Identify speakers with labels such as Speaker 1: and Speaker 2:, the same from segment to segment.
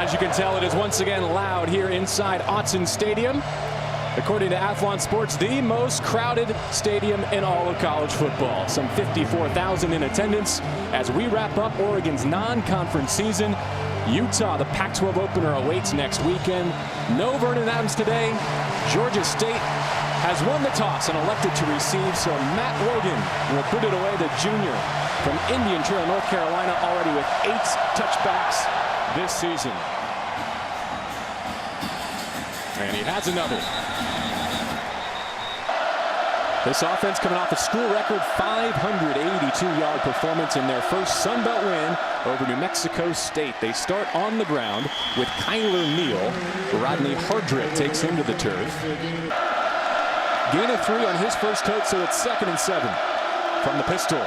Speaker 1: As you can tell, it is once again loud here inside Autzen Stadium. According to Athlon Sports, the most crowded stadium in all of college football. Some 54,000 in attendance as we wrap up Oregon's non-conference season. Utah, the Pac-12 opener, awaits next weekend. No Vernon Adams today. Georgia State has won the toss and elected to receive, so Matt Logan will put it away, the junior from Indian Trail, North Carolina, already with 8 touchbacks this season. And he has another. This offense coming off a school record 582-yard performance in their first Sun Belt win over New Mexico State. They start on the ground with Kyler Neal. Rodney Hardrick takes him to the turf. Gain of 3 on his first tote, so it's 2nd and 7 from the pistol.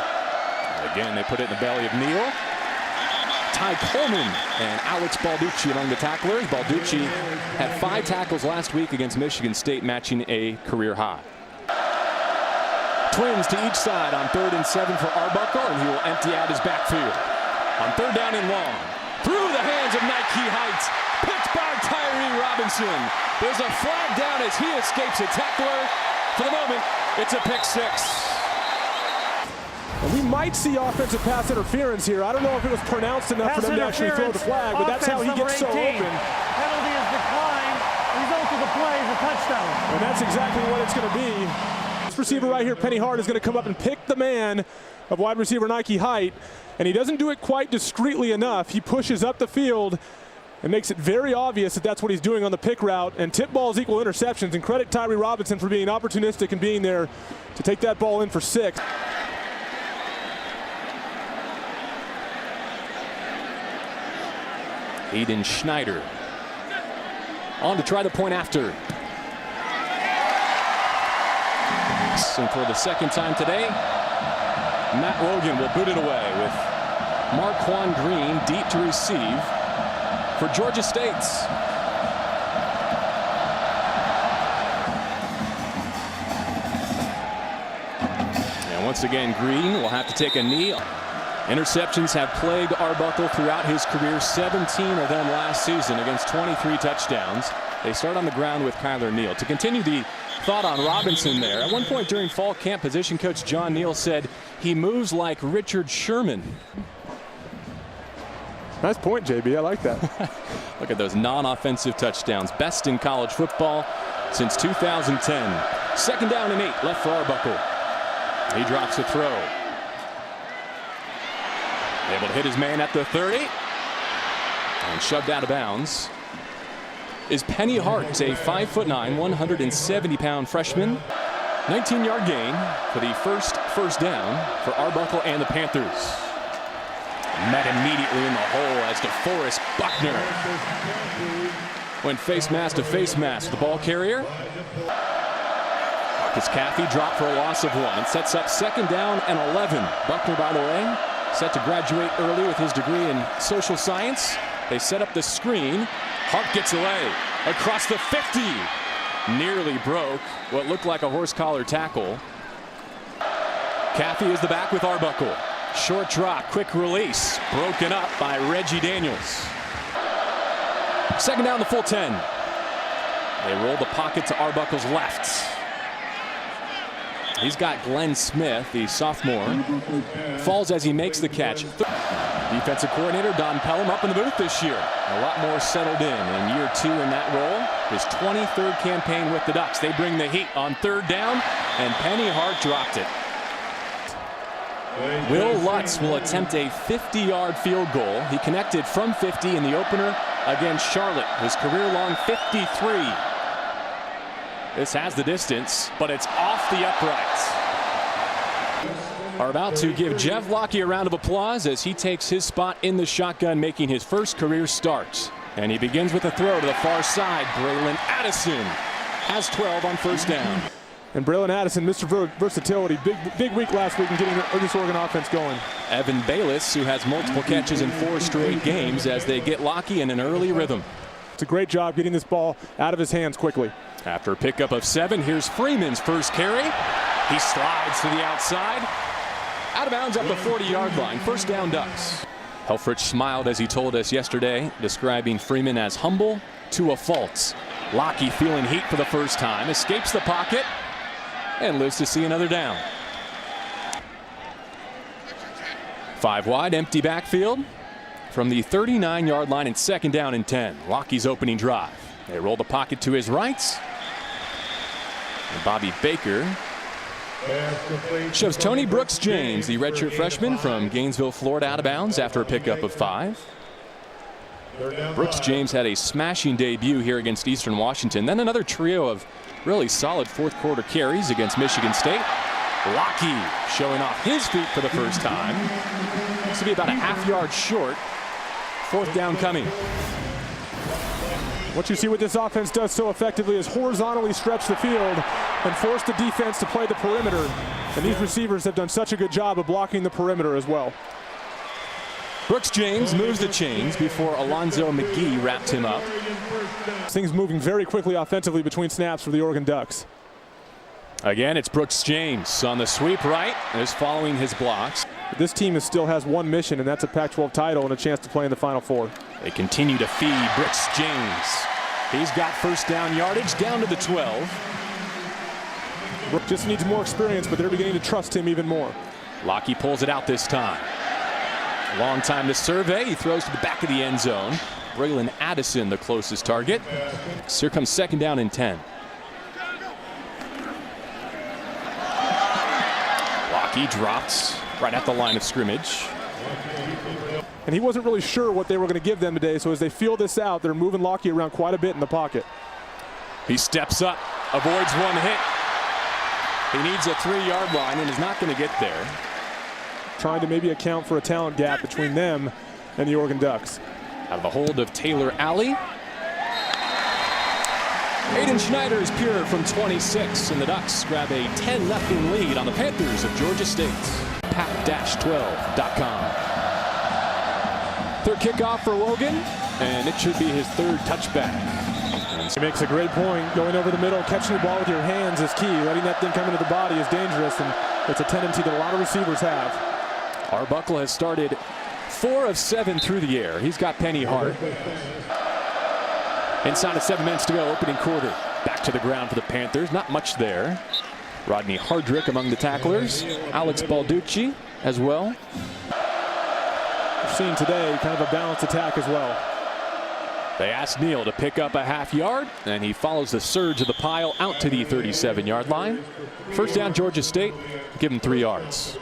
Speaker 1: Again, they put it in the belly of Neal. Ty Coleman and Alex Balducci among the tacklers. Balducci had 5 tackles last week against Michigan State, matching a career high. Twins to each side on 3rd and 7 for Arbuckle, and he will empty out his backfield. On 3rd down and long, through the hands of Nike Heights, picked by Tyree Robinson. There's a flag down as he escapes a tackler. For the moment, it's a pick 6.
Speaker 2: And we might see offensive pass interference here. I don't know if it was pronounced enough for them to actually throw the flag, but that's how he gets so open.
Speaker 3: Penalty is declined. Result of the play is a touchdown.
Speaker 2: And that's exactly what it's going to be. This receiver right here, Penny Hart, is going to come up and pick the man of wide receiver Nike Height, and he doesn't do it quite discreetly enough. He pushes up the field and makes it very obvious that that's what he's doing on the pick route, and tip balls equal interceptions, and credit Tyree Robinson for being opportunistic and being there to take that ball in for 6.
Speaker 1: Aiden Schneider on to try the point after. And for the 2nd time today, Matt Logan will boot it away with Marquand Green deep to receive for Georgia State. And once again, Green will have to take a knee. Interceptions have plagued Arbuckle throughout his career, 17 of them last season against 23 touchdowns. They start on the ground with Kyler Neal. To continue the thought on Robinson there, at one point during fall camp, position coach John Neal said he moves like Richard Sherman.
Speaker 2: Nice point, JB. I like that.
Speaker 1: Look at those non-offensive touchdowns. Best in college football since 2010. 2nd down and 8 left for Arbuckle. He drops a throw. Able to hit his man at the 30. And shoved out of bounds is Penny Hart, a 5'9", 170-pound freshman. 19-yard gain for the first down for Arbuckle and the Panthers. Met immediately in the hole as DeForest Buckner went face mask to face mask with the ball carrier. Marcus Caffey dropped for a loss of 1. It sets up 2nd down and 11. Buckner, by the way, set to graduate early with his degree in social science. They set up the screen. Hart gets away across the 50. Nearly broke what looked like a horse collar tackle. Caffey is the back with Arbuckle. Short drop, quick release. Broken up by Reggie Daniels. 2nd down, the full 10. They roll the pocket to Arbuckle's left. He's got Glenn Smith, the sophomore. Falls as he makes the catch. Defensive coordinator Don Pelham up in the booth this year. A lot more settled in year 2 in that role. His 23rd campaign with the Ducks. They bring the heat on 3rd down, and Penny Hart dropped it. Will Lutz will attempt a 50-yard field goal. He connected from 50 in the opener against Charlotte. His career-long 53. This has the distance, but it's off the uprights. Are about to give Jeff Lockie a round of applause as he takes his spot in the shotgun, making his first career start. And he begins with a throw to the far side. Braylon Addison has 12 on 1st down.
Speaker 2: And Braylon Addison, Mr. Versatility, big week last week in getting this Oregon offense going.
Speaker 1: Evan Bayless, who has multiple catches in 4 straight games as they get Lockie in an early rhythm.
Speaker 2: It's a great job getting this ball out of his hands quickly.
Speaker 1: After a pickup of 7, here's Freeman's first carry. He slides to the outside. Out of bounds at the 40-yard line. 1st down, Ducks. Helfrich smiled as he told us yesterday, describing Freeman as humble to a fault. Lockie feeling heat for the first time, escapes the pocket, and lives to see another down. 5 wide, empty backfield from the 39-yard line and 2nd down and 10. Lockie's opening drive. They roll the pocket to his right. And Bobby Baker shoves Tony Brooks James, the redshirt freshman from Gainesville, Florida, out of bounds after a pickup of 5. Brooks James had a smashing debut here against Eastern Washington. Then another trio of really solid fourth quarter carries against Michigan State. Lockie showing off his feet for the first time. This will be about a half-yard short. 4th down coming.
Speaker 2: What you see what this offense does so effectively is horizontally stretch the field and force the defense to play the perimeter. And these receivers have done such a good job of blocking the perimeter as well.
Speaker 1: Brooks James moves the chains before Alonzo McGee wrapped him up.
Speaker 2: Things moving very quickly offensively between snaps for the Oregon Ducks.
Speaker 1: Again, it's Brooks James on the sweep right, and is following his blocks.
Speaker 2: This team still has one mission, and that's a Pac-12 title and a chance to play in the Final Four.
Speaker 1: They continue to feed Brooks James. He's got first down yardage down to the 12.
Speaker 2: Brooks just needs more experience, but they're beginning to trust him even more.
Speaker 1: Lockie pulls it out this time. Long time to survey. He throws to the back of the end zone. Braylon Addison the closest target. So here comes 2nd down and 10. Lockie drops right at the line of scrimmage.
Speaker 2: And he wasn't really sure what they were going to give them today, so as they feel this out, they're moving Lockie around quite a bit in the pocket.
Speaker 1: He steps up, avoids one hit. He needs a 3-yard line and is not going to get there.
Speaker 2: Trying to maybe account for a talent gap between them and the Oregon Ducks.
Speaker 1: Out of the hold of Taylor Alley. Aiden Schneider is pure from 26, and the Ducks grab a 10-0 lead on the Panthers of Georgia State. Pac-12.com. 3rd kickoff for Logan, and it should be his 3rd touchback.
Speaker 2: He makes a great point. Going over the middle, catching the ball with your hands is key. Letting that thing come into the body is dangerous, and it's a tendency that a lot of receivers have.
Speaker 1: Arbuckle has started 4 of 7 through the air. He's got Penny Hart. Inside of 7 minutes to go, opening quarter. Back to the ground for the Panthers. Not much there. Rodney Hardrick among the tacklers. Alex Balducci as well.
Speaker 2: We're seeing today kind of a balanced attack as well.
Speaker 1: They ask Neal to pick up a half-yard, and he follows the surge of the pile out to the 37-yard line. First down, Georgia State. Give him 3 yards.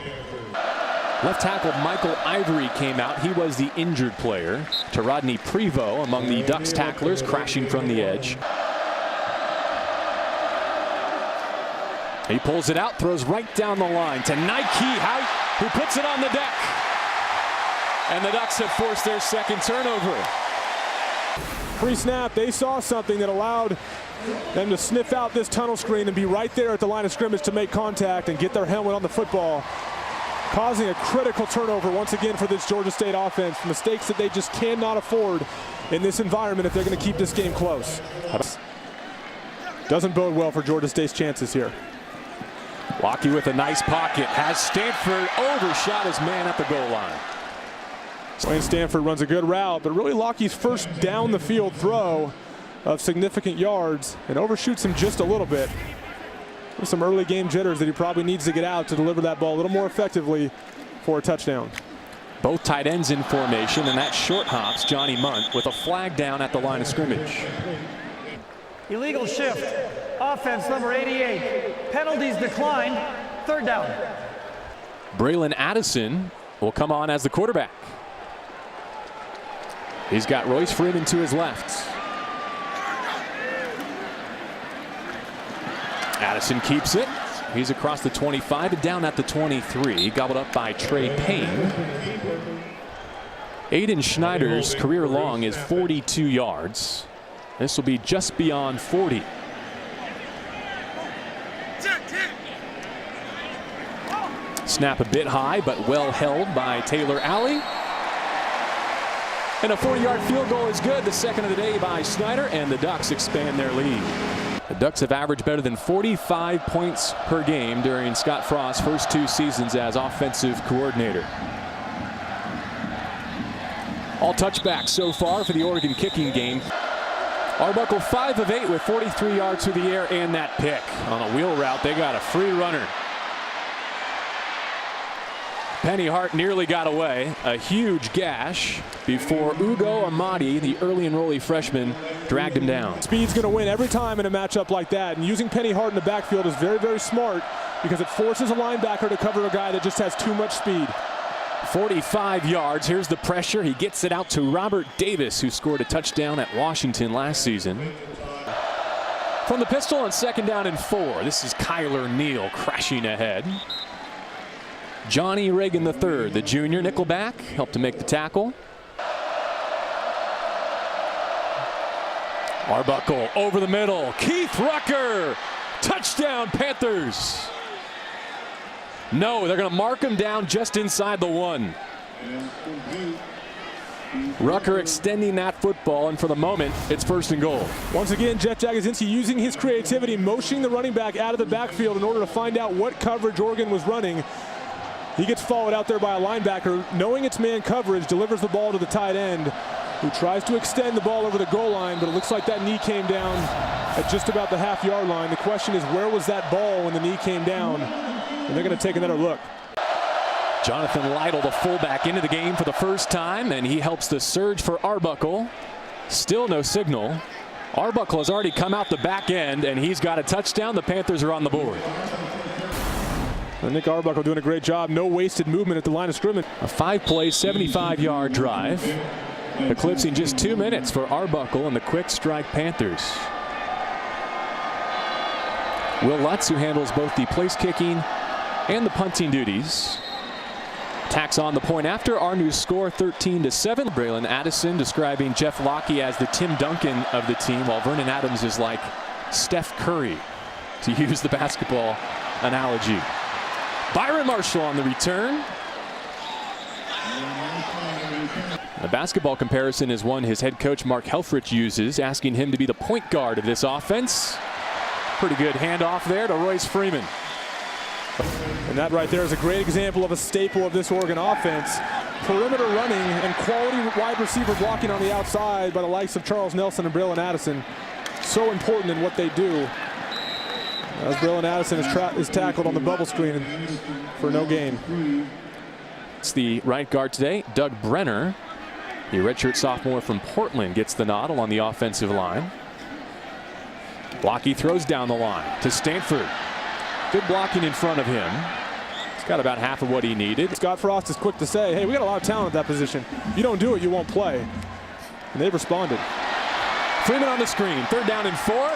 Speaker 1: Left tackle Michael Ivory came out. He was the injured player. To Rodney Prevost among the Ducks tacklers, crashing from the edge. He pulls it out, throws right down the line to Nike Height, who puts it on the deck. And the Ducks have forced their 2nd turnover.
Speaker 2: Pre-snap, they saw something that allowed them to sniff out this tunnel screen and be right there at the line of scrimmage to make contact and get their helmet on the football, causing a critical turnover once again for this Georgia State offense. Mistakes that they just cannot afford in this environment if they're going to keep this game close. Doesn't bode well for Georgia State's chances here.
Speaker 1: Lockie with a nice pocket, has Stanford overshot his man at the goal line.
Speaker 2: Wayne Stanford runs a good route, but really Lockie's first down the field throw of significant yards and overshoots him just a little bit. There's some early game jitters that he probably needs to get out to deliver that ball a little more effectively for a touchdown.
Speaker 1: Both tight ends in formation, and that short hops Johnny Munt with a flag down at the line of scrimmage.
Speaker 3: Illegal shift. Offense number 88. Penalties declined. 3rd down.
Speaker 1: Braylon Addison will come on as the quarterback. He's got Royce Freeman to his left. Addison keeps it. He's across the 25 and down at the 23. Gobbled up by Trey Payne. Aiden Schneider's career long is 42 yards. This will be just beyond 40. Snap a bit high, but well held by Taylor Alley. And a 40-yard field goal is good. The 2nd of the day by Schneider, and the Ducks expand their lead. The Ducks have averaged better than 45 points per game during Scott Frost's first 2 seasons as offensive coordinator. All touchbacks so far for the Oregon kicking game. Arbuckle 5 of 8 with 43 yards through the air and that pick. On a wheel route, they got a free runner. Penny Hart nearly got away. A huge gash before Ugo Amadi, the early enrollee freshman, dragged him down.
Speaker 2: Speed's going to win every time in a matchup like that. And using Penny Hart in the backfield is very, very smart because it forces a linebacker to cover a guy that just has too much speed.
Speaker 1: 45 yards. Here's the pressure. He gets it out to Robert Davis, who scored a touchdown at Washington last season. From the pistol on 2nd down and 4. This is Kyler Neal crashing ahead. Johnny Reagan III, the junior nickelback, helped to make the tackle. Arbuckle over the middle. Keith Rucker. Touchdown, Panthers. No, they're going to mark him down just inside the 1. Rucker extending that football, and for the moment, it's 1st and goal.
Speaker 2: Once again, Jeff Jagodzinski using his creativity, motioning the running back out of the backfield in order to find out what coverage Oregon was running. He gets followed out there by a linebacker, knowing it's man coverage, delivers the ball to the tight end, who tries to extend the ball over the goal line, but it looks like that knee came down at just about the half-yard line. The question is, where was that ball when the knee came down? And they're going to take another look.
Speaker 1: Jonathan Lytle, the fullback, into the game for the first time, and he helps the surge for Arbuckle. Still no signal. Arbuckle has already come out the back end, and he's got a touchdown. The Panthers are on the board.
Speaker 2: And Nick Arbuckle doing a great job. No wasted movement at the line of scrimmage.
Speaker 1: A 5-play, 75-yard drive, eclipsing just 2 minutes for Arbuckle and the quick strike Panthers. Will Lutz, who handles both the place kicking and the punting duties, tacks on the point after. Our new score 13-7. Braylon Addison describing Jeff Locke as the Tim Duncan of the team, while Vernon Adams is like Steph Curry, to use the basketball analogy. Byron Marshall on the return. The basketball comparison is one his head coach Mark Helfrich uses, asking him to be the point guard of this offense. Pretty good handoff there to Royce Freeman.
Speaker 2: And that right there is a great example of a staple of this Oregon offense. Perimeter running and quality wide receiver blocking on the outside by the likes of Charles Nelson and Braylon Addison. So important in what they do. As Braylon Addison is tackled on the bubble screen for no gain.
Speaker 1: It's the right guard today, Doug Brenner. The redshirt sophomore from Portland gets the nod along the offensive line. Blocky throws down the line to Stanford. Good blocking in front of him. He's got about half of what he needed.
Speaker 2: Scott Frost is quick to say, hey, we got a lot of talent at that position. If you don't do it, you won't play. And they've responded.
Speaker 1: Freeman on the screen, 3rd down and 4.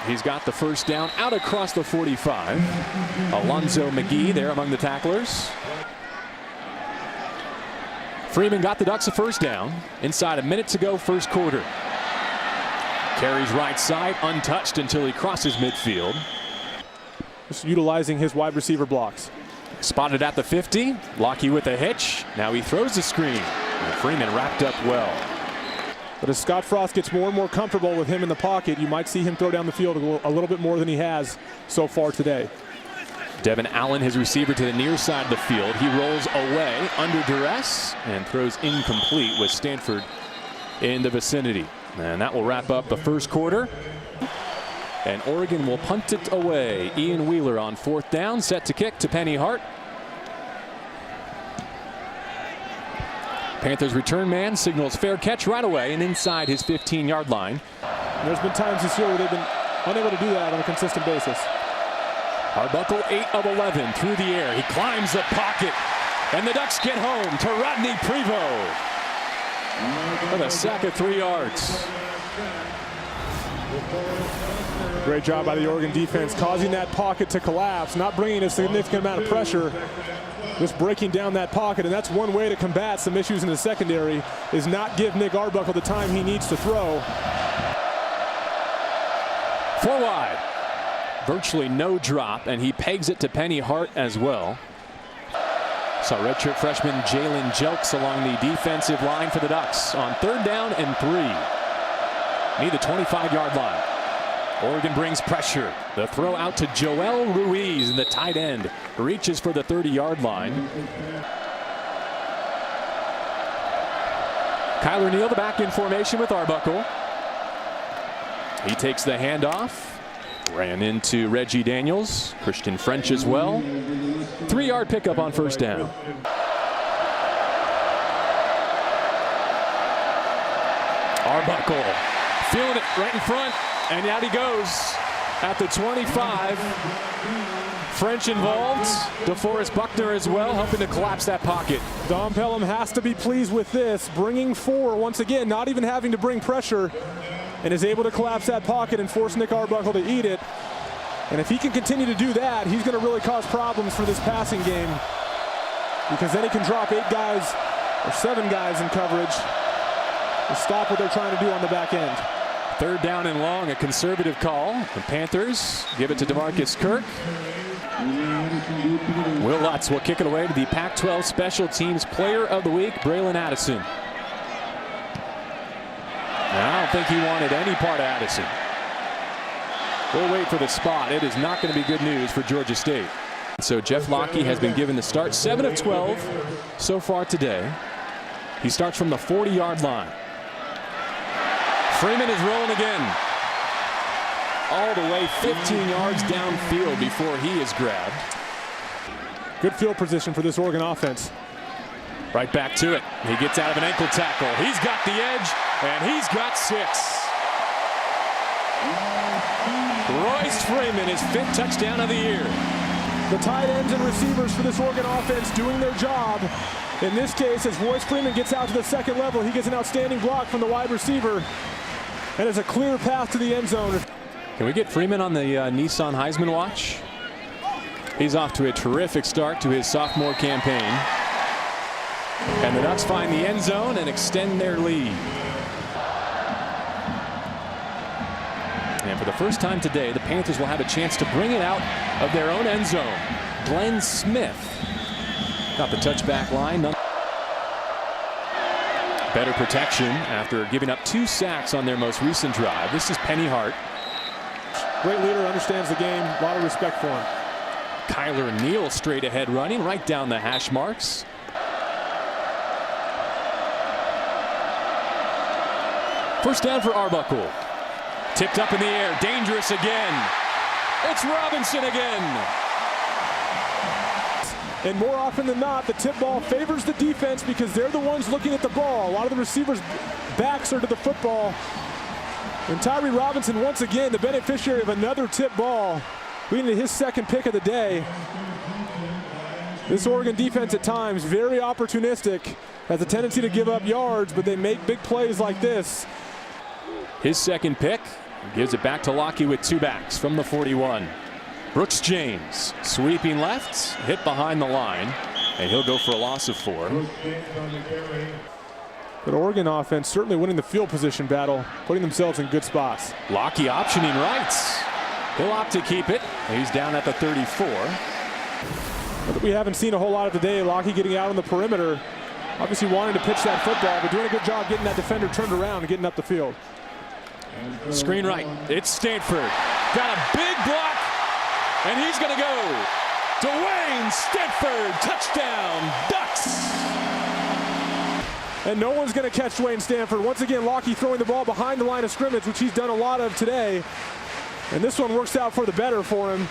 Speaker 1: He's got the first down out across the 45. Alonzo McGee there among the tacklers. Freeman got the Ducks a first down inside a minute to go, first quarter. Carries right side, untouched until he crosses midfield.
Speaker 2: Just utilizing his wide receiver blocks.
Speaker 1: Spotted at the 50. Locke with a hitch. Now he throws the screen. And Freeman wrapped up well.
Speaker 2: But as Scott Frost gets more and more comfortable with him in the pocket, you might see him throw down the field a little bit more than he has so far today.
Speaker 1: Devin Allen, his receiver, to the near side of the field. He rolls away under duress and throws incomplete with Stanford in the vicinity. And that will wrap up the first quarter. And Oregon will punt it away. Ian Wheeler on 4th down, set to kick to Penny Hart. Panthers return man signals fair catch right away and inside his 15-yard line.
Speaker 2: And there's been times this year where they've been unable to do that on a consistent basis.
Speaker 1: Arbuckle 8 of 11 through the air. He climbs the pocket. And the Ducks get home to Rodney Prevost with a sack of 3 yards.
Speaker 2: Great job by the Oregon defense, causing that pocket to collapse, not bringing a significant amount of pressure, just breaking down that pocket. And that's one way to combat some issues in the secondary, is not give Nick Arbuckle the time he needs to throw.
Speaker 1: 4 wide. Virtually no drop, and he pegs it to Penny Hart as well. Saw redshirt freshman Jalen Jelks along the defensive line for the Ducks on 3rd down and 3. Near the 25-yard line. Oregon brings pressure. The throw out to Joel Ruiz, and the tight end reaches for the 30-yard line. Kyler Neal, the back in formation with Arbuckle. He takes the handoff. Ran into Reggie Daniels, Christian French as well. 3-yard pickup on first down. Arbuckle feeling it right in front, and out he goes at the 25. French involved, DeForest Buckner as well, helping to collapse that pocket.
Speaker 2: Dom Pelham has to be pleased with this, bringing 4 once again, not even having to bring pressure, and is able to collapse that pocket and force Nick Arbuckle to eat it. And if he can continue to do that, he's going to really cause problems for this passing game, because then he can drop 8 guys or 7 guys in coverage to stop what they're trying to do on the back end.
Speaker 1: 3rd down and long, a conservative call. The Panthers give it to DeMarcus Kirk. Will Lutz will kick it away to the Pac-12 Special Teams Player of the Week, Braylon Addison. I don't think he wanted any part of Addison. We'll wait for the spot. It is not going to be good news for Georgia State. So Jeff Locke has been given the start. 7 of 12 so far today. He starts from the 40-yard line. Freeman is rolling again. All the way 15 yards downfield before he is grabbed.
Speaker 2: Good field position for this Oregon offense.
Speaker 1: Right back to it. He gets out of an ankle tackle. He's got the edge, and he's got 6. Royce Freeman, his 5th touchdown of the year.
Speaker 2: The tight ends and receivers for this Oregon offense doing their job. In this case, as Royce Freeman gets out to the 2nd level, he gets an outstanding block from the wide receiver, and it's a clear path to the end zone.
Speaker 1: Can we get Freeman on the Nissan Heisman watch? He's off to a terrific start to his sophomore campaign. And the Ducks find the end zone and extend their lead. And for the first time today, the Panthers will have a chance to bring it out of their own end zone. Glenn Smith got the touchback line. Better protection after giving up 2 sacks on their most recent drive. This is Penny Hart.
Speaker 2: Great leader, understands the game, a lot of respect for him.
Speaker 1: Kyler Neal straight ahead running right down the hash marks. First down for Arbuckle. Tipped up in the air, dangerous again. It's Robinson again.
Speaker 2: And more often than not, the tip ball favors the defense because they're the ones looking at the ball. A lot of the receivers' backs are to the football. And Tyree Robinson, once again, the beneficiary of another tip ball, leading to his 2nd pick of the day. This Oregon defense at times very opportunistic, has a tendency to give up yards, but they make big plays like this.
Speaker 1: His 2nd pick gives it back to Locke with 2 backs from the 41. Brooks James sweeping left, hit behind the line, and he'll go for a loss of 4.
Speaker 2: But Oregon offense certainly winning the field position battle, putting themselves in good spots.
Speaker 1: Locke optioning right. He'll opt to keep it. He's down at the 34.
Speaker 2: But we haven't seen a whole lot of today. Locke getting out on the perimeter, obviously wanting to pitch that football, but doing a good job getting that defender turned around and getting up the field.
Speaker 1: Screen right. It's Stanford. Got a big block, and he's going to go. Dwayne Stanford, touchdown, Ducks.
Speaker 2: And no one's going to catch Dwayne Stanford. Once again, Locke throwing the ball behind the line of scrimmage, which he's done a lot of today. And this one works out for the better for him,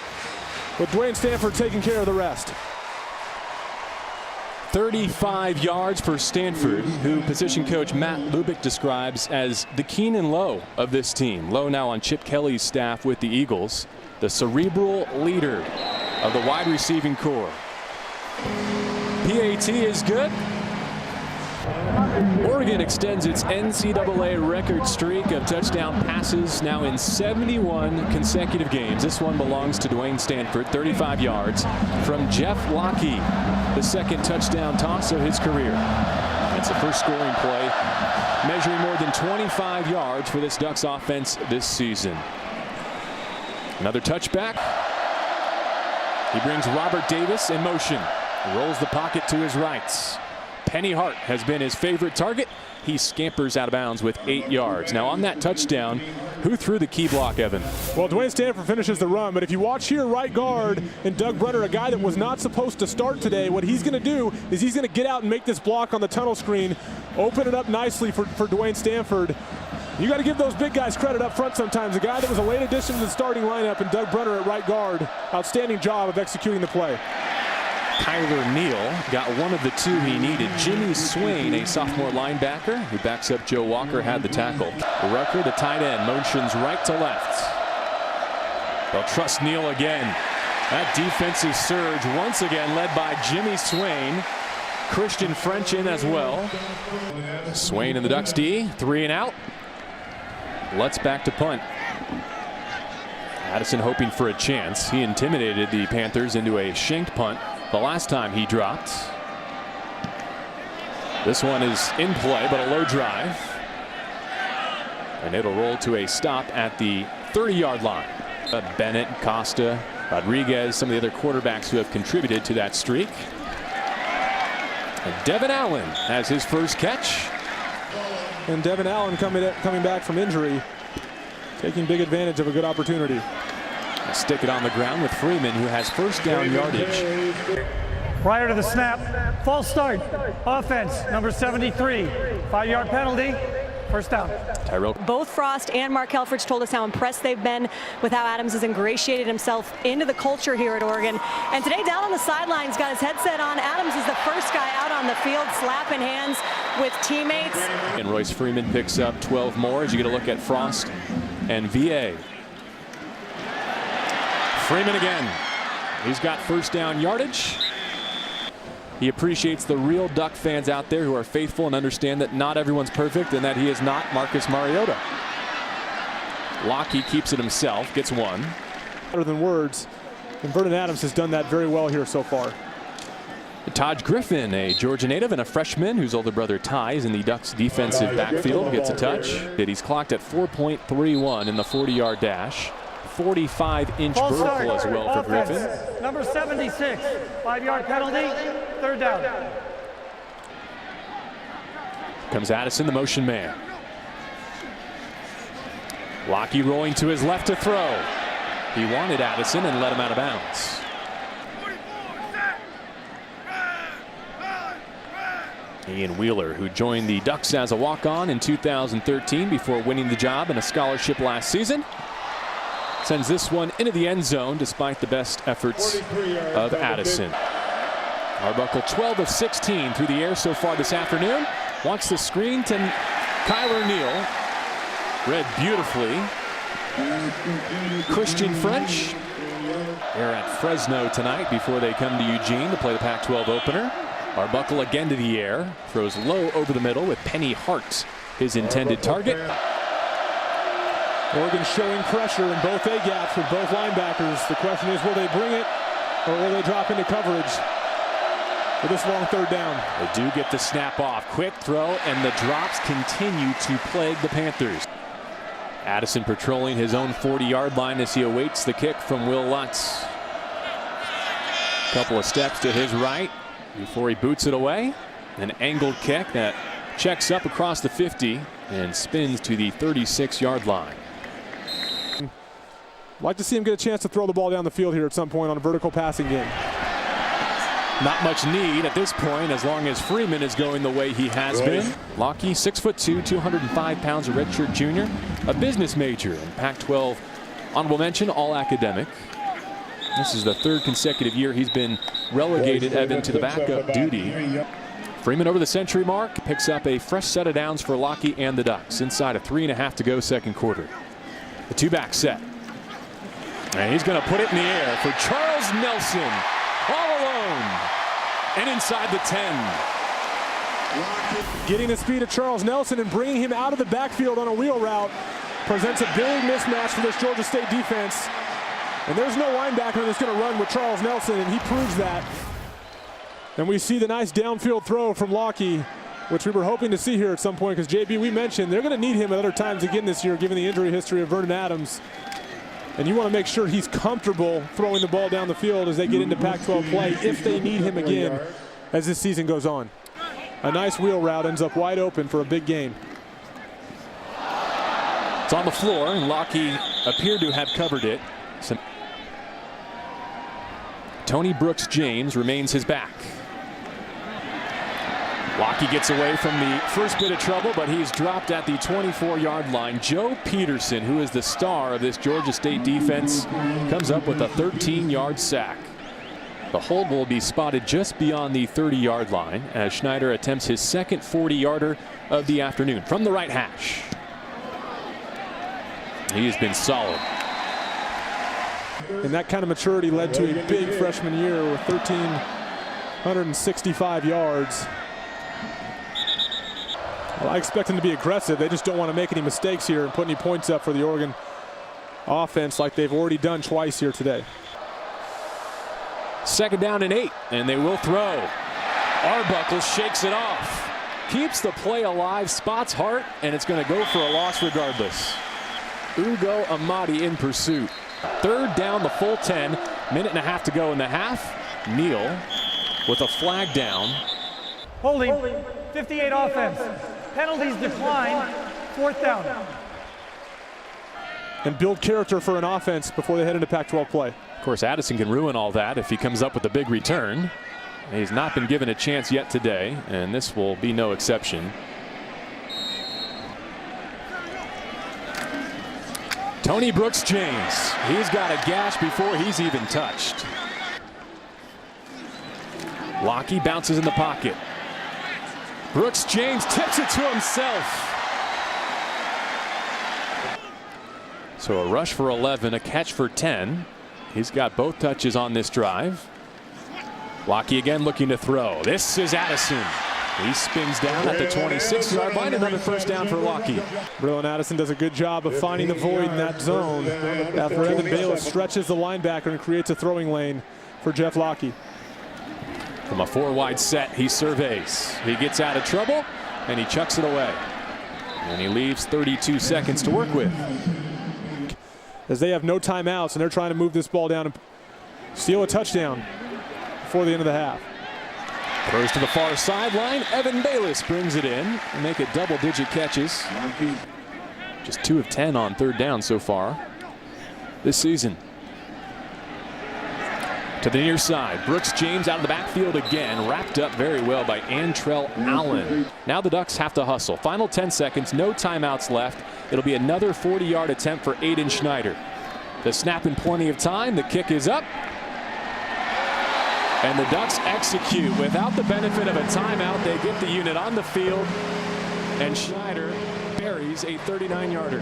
Speaker 2: with Dwayne Stanford taking care of the rest.
Speaker 1: 35 yards for Stanford, who position coach Matt Lubick describes as the Keenan Lowe of this team. Lowe now on Chip Kelly's staff with the Eagles, the cerebral leader of the wide receiving corps. PAT is good. Oregon extends its NCAA record streak of touchdown passes now in 71 consecutive games. This one belongs to Dwayne Stanford, 35 yards from Jeff Locke, the 2nd touchdown toss of his career. It's the first scoring play, measuring more than 25 yards for this Ducks offense this season. Another touchback. He brings Robert Davis in motion. Rolls the pocket to his right. Penny Hart has been his favorite target. He scampers out of bounds with 8 yards. Now on that touchdown, who threw the key block, Evan?
Speaker 2: Well, Dwayne Stanford finishes the run, but if you watch here, right guard and Doug Brunner, a guy that was not supposed to start today, what he's going to do is he's going to get out and make this block on the tunnel screen open it up nicely for Dwayne Stanford. You got to give those big guys credit up front sometimes. The guy that was a late addition to the starting lineup, and Doug Brunner at right guard. Outstanding job of executing the play.
Speaker 1: Kyler Neal got one of the two he needed. Jimmy Swain, a sophomore linebacker who backs up Joe Walker, had the tackle. Rucker, the tight end, motions right to left. They'll trust Neal again. That defensive surge once again led by Jimmy Swain. Christian French in as well. Swain in the Ducks D, 3 and out. Let's back to punt. Addison hoping for a chance. He intimidated the Panthers into a shanked punt the last time he dropped. This one is in play, but a low drive. And it'll roll to a stop at the 30-yard line. Bennett, Costa, Rodriguez, some of the other quarterbacks who have contributed to that streak. And Devin Allen has his first catch.
Speaker 2: And Devin Allen coming back from injury, taking big advantage of a good opportunity.
Speaker 1: Stick it on the ground with Freeman, who has first down yardage.
Speaker 3: Prior to the snap, false start, offense, number 73, 5-yard penalty, first down.
Speaker 1: Tyrell.
Speaker 4: Both Frost and Mark Helfrich told us how impressed they've been with how Adams has ingratiated himself into the culture here at Oregon. And today down on the sidelines, got his headset on. Adams is the first guy out on the field slapping hands with teammates.
Speaker 1: And Royce Freeman picks up 12 more as you get a look at Frost and VA. Freeman again. He's got first down yardage. He appreciates the real Duck fans out there who are faithful and understand that not everyone's perfect and that he is not Marcus Mariota. Lockheed keeps it himself, gets one.
Speaker 2: Better than words, and Vernon Adams has done that very well here so far.
Speaker 1: Taj Griffin, a Georgia native and a freshman whose older brother Ty is in the Ducks defensive backfield, gets a touch. He's clocked at 4.31 in the 40-yard dash. 45-inch vertical as well for Griffin.
Speaker 3: Number 76, 5-yard penalty, third down.
Speaker 1: Comes Addison, the motion man. Lockheed rolling to his left to throw. He wanted Addison and let him out of bounds. Ian Wheeler, who joined the Ducks as a walk-on in 2013 before winning the job in a scholarship last season, sends this one into the end zone despite the best efforts of Addison. Arbuckle 12 of 16 through the air so far this afternoon. Wants the screen to Kyler Neal. Read beautifully. Christian French. They're at Fresno tonight before they come to Eugene to play the Pac-12 opener. Arbuckle again to the air. Throws low over the middle with Penny Hart, his intended target.
Speaker 2: Oregon showing pressure in both A-gaps with both linebackers. The question is, will they bring it or will they drop into coverage for this long third down?
Speaker 1: They do get the snap off. Quick throw, and the drops continue to plague the Panthers. Addison patrolling his own 40-yard line as he awaits the kick from Will Lutz. Couple of steps to his right before he boots it away. An angled kick that checks up across the 50 and spins to the 36-yard line.
Speaker 2: Like to see him get a chance to throw the ball down the field here at some point on a vertical passing game.
Speaker 1: Not much need at this point as long as Freeman is going the way he has been. Lockheed, 6'2", 205 pounds, a redshirt junior, a business major in Pac-12 honorable mention, all academic. This is the third consecutive year he's been relegated, Evan, to the backup duty. Freeman over the century mark, picks up a fresh set of downs for Lockheed and the Ducks inside of 3.5 to go second quarter. The two-back set. And he's going to put it in the air for Charles Nelson, all alone, and inside the 10.
Speaker 2: Getting the speed of Charles Nelson and bringing him out of the backfield on a wheel route presents a big mismatch for this Georgia State defense. And there's no linebacker that's going to run with Charles Nelson, and he proves that. And we see the nice downfield throw from Lockheed, which we were hoping to see here at some point, because JB, we mentioned they're going to need him at other times again this year, given the injury history of Vernon Adams. And you want to make sure he's comfortable throwing the ball down the field as they get into Pac-12 play if they need him again as this season goes on. A nice wheel route ends up wide open for a big gain.
Speaker 1: It's on the floor, and Lockheed appeared to have covered it. Tony Brooks James remains his back. Lockie gets away from the first bit of trouble, but he's dropped at the 24-yard line. Joe Peterson, who is the star of this Georgia State defense, comes up with a 13-yard sack. The hold will be spotted just beyond the 30-yard line as Schneider attempts his second 40-yarder of the afternoon from the right hash. He has been solid.
Speaker 2: And that kind of maturity led to a big freshman year with 1,365 yards. Well, I expect them to be aggressive. They just don't want to make any mistakes here and put any points up for the Oregon offense like they've already done twice here today.
Speaker 1: 2nd down and 8, and they will throw. Arbuckle shakes it off. Keeps the play alive, spots Hart, and it's going to go for a loss regardless. Ugo Amadi in pursuit. 3rd down, the full 10. Minute and a half to go in the half. Neal with a flag down.
Speaker 3: Holding, 58 offense. Penalties decline, 4th down.
Speaker 2: And build character for an offense before they head into Pac-12 play.
Speaker 1: Of course, Addison can ruin all that if he comes up with a big return. He's not been given a chance yet today, and this will be no exception. Tony Brooks James. He's got a gash before he's even touched. Lockie bounces in the pocket. Brooks James tips it to himself. So a rush for 11, a catch for 10. He's got both touches on this drive. Lockie again looking to throw. This is Addison. He spins down at the 26-yard line. Another 1st down for Lockie.
Speaker 2: Braylon Addison does a good job of finding the void in that zone after Evan Bayless stretches the linebacker and creates a throwing lane for Jeff Lockie.
Speaker 1: From a 4-wide set, he surveys. He gets out of trouble, and he chucks it away. And he leaves 32 seconds to work with.
Speaker 2: As they have no timeouts, and they're trying to move this ball down and steal a touchdown before the end of the half.
Speaker 1: Throws to the far sideline. Evan Bayless brings it in and make it double-digit catches. Just 2 of 10 on 3rd down so far this season. To the near side, Brooks James out of the backfield again, wrapped up very well by Antrell Allen. Now the Ducks have to hustle. Final 10 seconds, no timeouts left. It'll be another 40-yard attempt for Aiden Schneider. The snap in plenty of time. The kick is up. And the Ducks execute. Without the benefit of a timeout, they get the unit on the field. And Schneider buries a 39-yarder.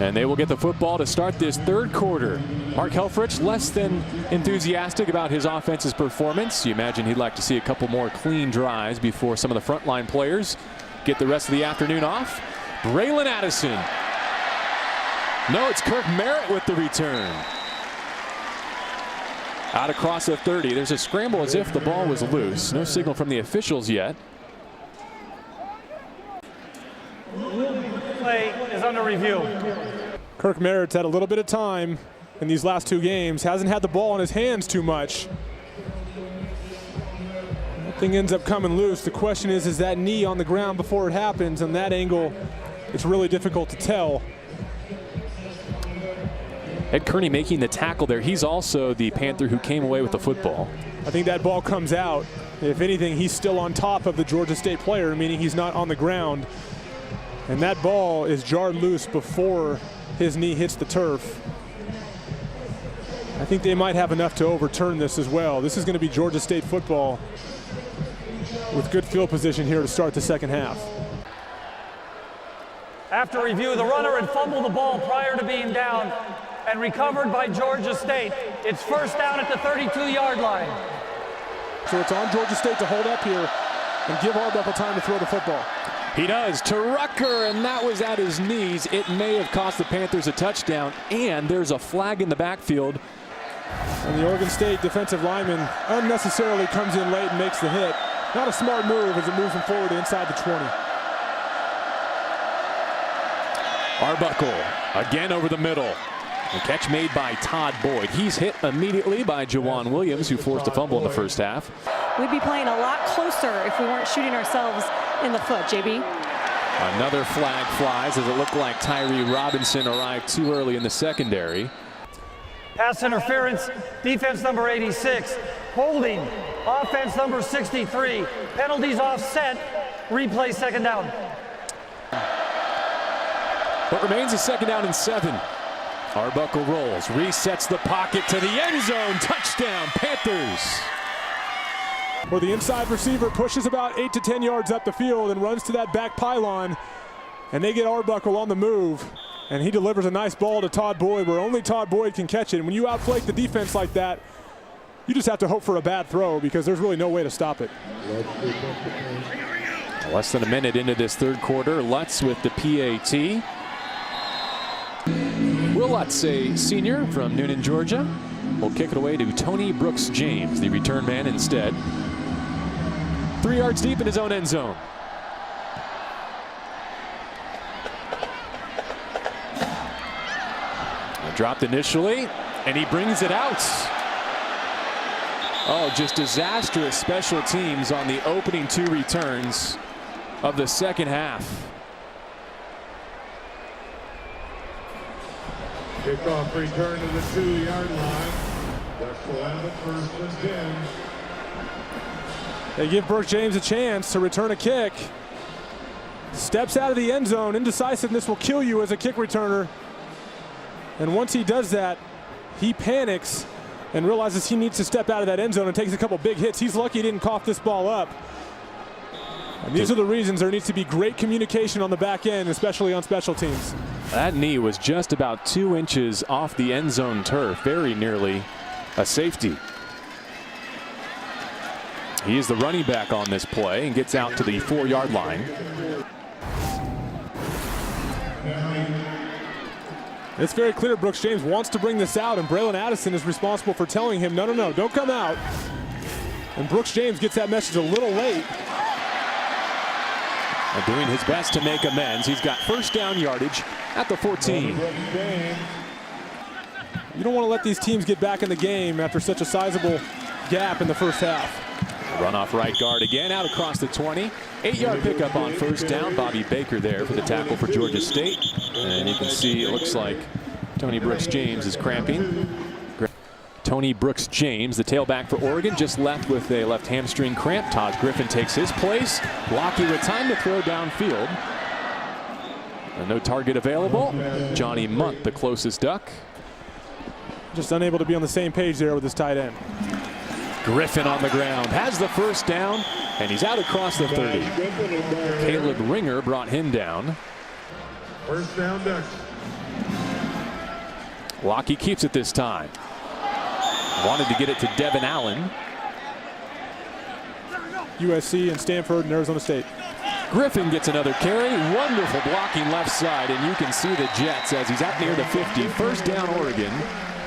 Speaker 1: And they will get the football to start this 3rd quarter. Mark Helfrich less than enthusiastic about his offense's performance. You imagine he'd like to see a couple more clean drives before some of the frontline players get the rest of the afternoon off. Braylon Addison. No, it's Kirk Merritt with the return. Out across the 30. There's a scramble as if the ball was loose. No signal from the officials yet.
Speaker 3: Play is under review.
Speaker 2: Kirk Merritt's had a little bit of time in these last 2 games. Hasn't had the ball in his hands too much. Thing ends up coming loose. The question is that knee on the ground before it happens? On that angle, it's really difficult to tell.
Speaker 1: Ed Kearney making the tackle there. He's also the Panther who came away with the football.
Speaker 2: I think that ball comes out. If anything, he's still on top of the Georgia State player, meaning he's not on the ground. And that ball is jarred loose before his knee hits the turf. I think they might have enough to overturn this as well. This is going to be Georgia State football with good field position here to start the 2nd half.
Speaker 3: After review, the runner had fumbled the ball prior to being down and recovered by Georgia State. It's 1st down at the 32-yard line.
Speaker 2: So it's on Georgia State to hold up here and give Arbuckle time to throw the football.
Speaker 1: He does to Rucker, and that was at his knees. It may have cost the Panthers a touchdown, and there's a flag in the backfield.
Speaker 2: And the Oregon State defensive lineman unnecessarily comes in late and makes the hit. Not a smart move as it moves him forward to inside the 20.
Speaker 1: Arbuckle again over the middle. The catch made by Todd Boyd. He's hit immediately by Jawan Williams, who forced a fumble in the 1st half.
Speaker 4: We'd be playing a lot closer if we weren't shooting ourselves in the foot, JB.
Speaker 1: Another flag flies as it looked like Tyree Robinson arrived too early in the secondary.
Speaker 3: Pass interference, defense number 86, holding Offense number 63. Penalties offset. Replay second down.
Speaker 1: What remains is second down and 7. Arbuckle rolls, resets the pocket to the end zone. Touchdown, Panthers.
Speaker 2: Where the inside receiver pushes about 8 to 10 yards up the field and runs to that back pylon, and they get Arbuckle on the move, and he delivers a nice ball to Todd Boyd where only Todd Boyd can catch it. And when you outflank the defense like that, you just have to hope for a bad throw because there's really no way to stop it.
Speaker 1: Less than a minute into this third quarter, Lutz with the PAT. Will Lutz, a senior from Noonan, Georgia, will kick it away to Tony Brooks James, the return man instead. 3 yards deep in his own end zone. Dropped initially, and he brings it out. Oh, just disastrous special teams on the opening 2 returns of the second half.
Speaker 5: Kickoff return to the 2-yard line. That's 11, first and 10.
Speaker 2: They give Brooks James a chance to return a kick. Steps out of the end zone. Indecisiveness will kill you as a kick returner. And once he does that, he panics and realizes he needs to step out of that end zone and takes a couple big hits. He's lucky he didn't cough this ball up. And these are the reasons there needs to be great communication on the back end, especially on special teams.
Speaker 1: That knee was just about 2 inches off the end zone turf, very nearly a safety. He is the running back on this play and gets out to the 4-yard line.
Speaker 2: It's very clear Brooks James wants to bring this out, and Braylon Addison is responsible for telling him, no, no, no, don't come out. And Brooks James gets that message a little late.
Speaker 1: And doing his best to make amends. He's got first down yardage at the 14.
Speaker 2: You don't want to let these teams get back in the game after such a sizable gap in the first half.
Speaker 1: Run off right guard again, out across the 20. 8-yard pickup on first down. Bobby Baker there for the tackle for Georgia State. And you can see it looks like Tony Brooks James is cramping. Tony Brooks James, the tailback for Oregon, just left with a left hamstring cramp. Todd Griffin takes his place. Lockheed with time to throw downfield. And no target available. Johnny Munt, the closest duck.
Speaker 2: Just unable to be on the same page there with his tight end.
Speaker 1: Griffin on the ground, has the first down, and he's out across the 30. Caleb Ringer brought him down.
Speaker 5: First down, Ducks.
Speaker 1: Lockheed keeps it this time. Wanted to get it to Devin Allen.
Speaker 2: USC and Stanford and Arizona State.
Speaker 1: Griffin gets another carry. Wonderful blocking left side, and you can see the Jets as he's out near the 50. First down, Oregon.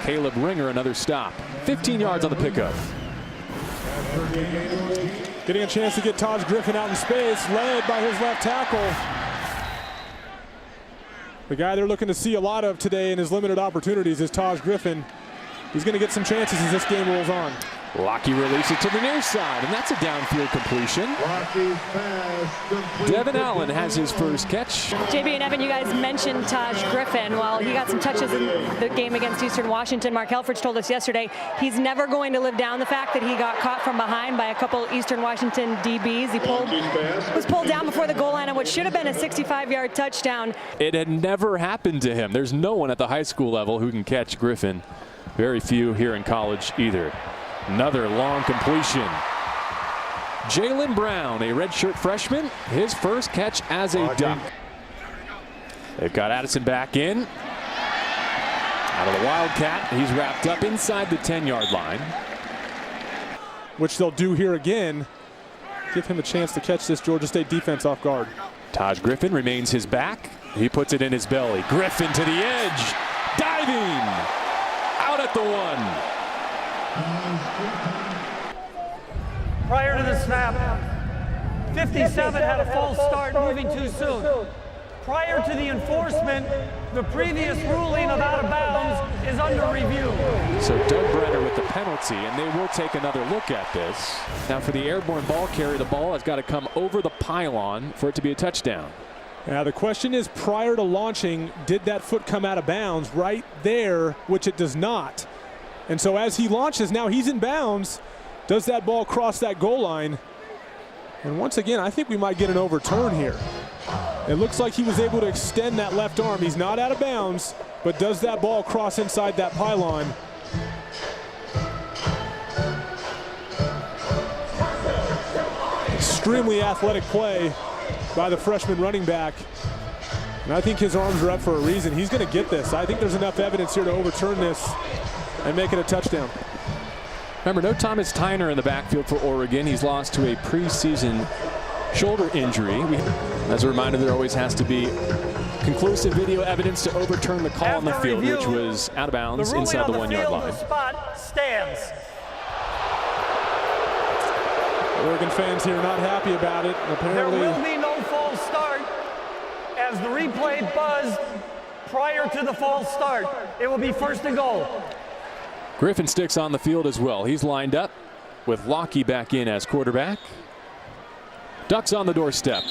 Speaker 1: Caleb Ringer, another stop. 15 yards on the pickup.
Speaker 2: Getting a chance to get Taj Griffin out in space, led by his left tackle. The guy they're looking to see a lot of today in his limited opportunities is Taj Griffin. He's going to get some chances as this game rolls on.
Speaker 1: Lockheed releases to the near side, and that's a downfield completion. Devin Allen has his first catch.
Speaker 4: JB and Evan, you guys mentioned Taj Griffin. Well, he got some touches in the game against Eastern Washington. Mark Helfrich told us yesterday he's never going to live down the fact that he got caught from behind by a couple Eastern Washington DBs. He was pulled down before the goal line on what should have been a 65-yard touchdown.
Speaker 1: It had never happened to him. There's no one at the high school level who can catch Griffin. Very few here in college either. Another long completion. Jalen Brown, a redshirt freshman, his first catch as a Duck. They've got Addison back in. Out of the Wildcat, he's wrapped up inside the 10-yard line.
Speaker 2: Which they'll do here again. Give him a chance to catch this Georgia State defense off guard.
Speaker 1: Taj Griffin remains his back. He puts it in his belly. Griffin to the edge. Diving. Out at the 1.
Speaker 3: Prior to the snap, 57 had a false start moving too soon. Prior to the enforcement, the previous ruling of out of bounds is under review.
Speaker 1: So Doug Brenner with the penalty, and they will take another look at this. Now for the airborne ball carrier, the ball has got to come over the pylon for it to be a touchdown.
Speaker 2: Now the question is, prior to launching, did that foot come out of bounds? Right there, which it does not. And so as he launches, now he's in bounds. Does that ball cross that goal line? And once again, I think we might get an overturn here. It looks like he was able to extend that left arm. He's not out of bounds, but does that ball cross inside that pylon? Extremely athletic play by the freshman running back. And I think his arms are up for a reason. He's going to get this. I think there's enough evidence here to overturn this and make it a touchdown.
Speaker 1: Remember, no Thomas Tyner in the backfield for Oregon. He's lost to a preseason shoulder injury. As a reminder, there always has to be conclusive video evidence to overturn the call on the field, which was out of bounds inside the 1 yard line.
Speaker 3: The spot stands.
Speaker 2: Oregon fans here not happy about it. Apparently,
Speaker 3: there will be no false start as the replay buzzed prior to the false start. It will be first and goal.
Speaker 1: Griffin sticks on the field as well. He's lined up with Lockie back in as quarterback. Ducks on the doorstep.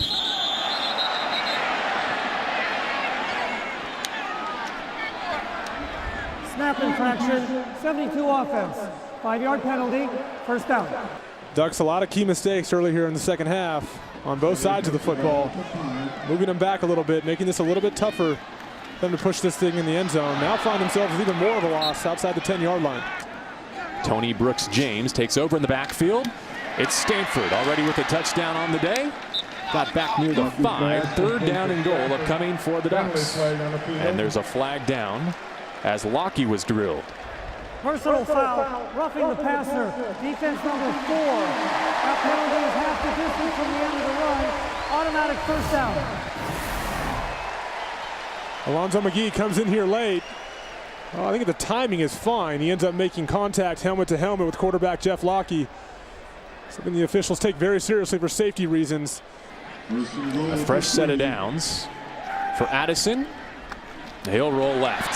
Speaker 3: Snap infraction, 72 offense. 5-yard penalty, first down.
Speaker 2: Ducks a lot of key mistakes early here in the second half on both sides of the football. Moving them back a little bit, making this a little bit tougher for them to push this thing in the end zone. Now find themselves with even more of a loss outside the 10-yard line.
Speaker 1: Tony Brooks James takes over in the backfield. It's Stanford already with a touchdown on the day. Got back near the 5. Third down and goal upcoming for the Ducks. And there's a flag down as Lockie was drilled.
Speaker 3: Personal foul, roughing the passer. Defense number 4. That penalty is half the distance from the end of the run. Automatic first down.
Speaker 2: Alonzo McGee comes in here late. I think the timing is fine. He ends up making contact helmet to helmet with quarterback Jeff Lockie. Something the officials take very seriously for safety reasons.
Speaker 1: A fresh set of downs for Addison. He'll roll left.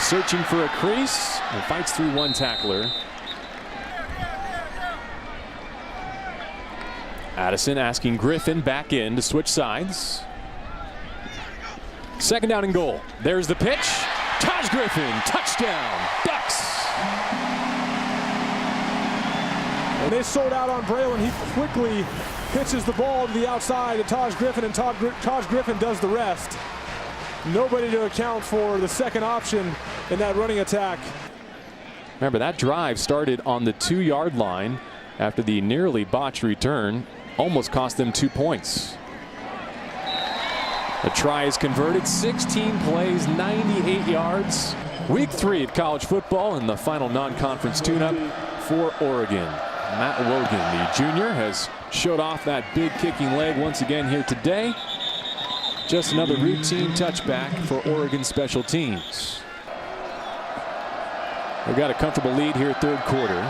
Speaker 1: Searching for a crease and fights through one tackler. Addison asking Griffin back in to switch sides. Second down and goal. There's the pitch. Taj Griffin, touchdown, Ducks.
Speaker 2: When they sold out on Braylon, he quickly pitches the ball to the outside to Taj Griffin, and Taj Griffin does the rest. Nobody to account for the second option in that running attack.
Speaker 1: Remember, that drive started on the 2-yard line after the nearly botched return. Almost cost them 2 points. The try is converted, 16 plays, 98 yards. Week 3 of college football and the final non-conference tune-up for Oregon. Matt Logan, the junior, has showed off that big kicking leg once again here today. Just another routine touchback for Oregon special teams. They've got a comfortable lead here, third quarter.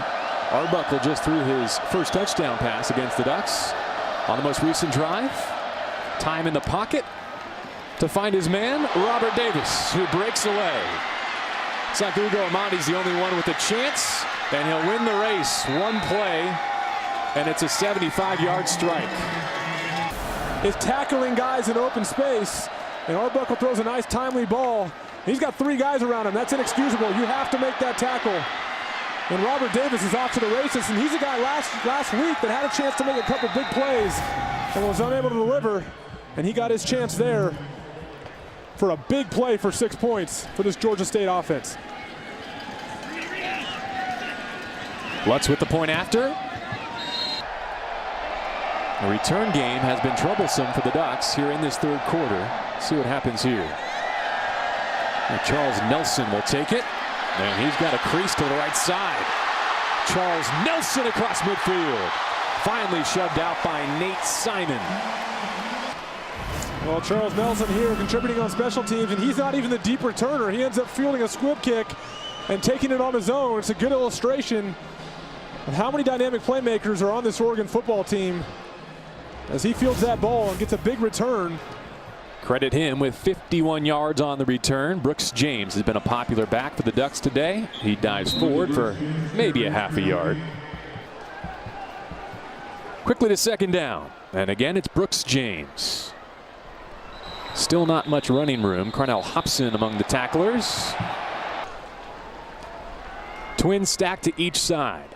Speaker 1: Arbuckle just threw his first touchdown pass against the Ducks on the most recent drive. Time in the pocket to find his man, Robert Davis, who breaks away. It's like Ugo Amandi's the only one with a chance, and he'll win the race. One play, and it's a 75-yard strike.
Speaker 2: Is tackling guys in open space, and Arbuckle throws a nice timely ball. He's got 3 guys around him. That's inexcusable. You have to make that tackle. And Robert Davis is off to the races, and he's a guy last week that had a chance to make a couple big plays and was unable to deliver, and he got his chance there for a big play for 6 points for this Georgia State offense.
Speaker 1: Lutz with the point after. The return game has been troublesome for the Ducks here in this third quarter. See what happens here. And Charles Nelson will take it, and he's got a crease to the right side. Charles Nelson across midfield. Finally shoved out by Nate Simon.
Speaker 2: Well, Charles Nelson here contributing on special teams, and he's not even the deep returner. He ends up fielding a squib kick and taking it on his own. It's a good illustration of how many dynamic playmakers are on this Oregon football team as he fields that ball and gets a big return.
Speaker 1: Credit him with 51 yards on the return. Brooks James has been a popular back for the Ducks today. He dives forward for maybe a half a yard. Quickly to second down. And again, it's Brooks James. Still not much running room. Carnell Hobson among the tacklers. Twins stacked to each side.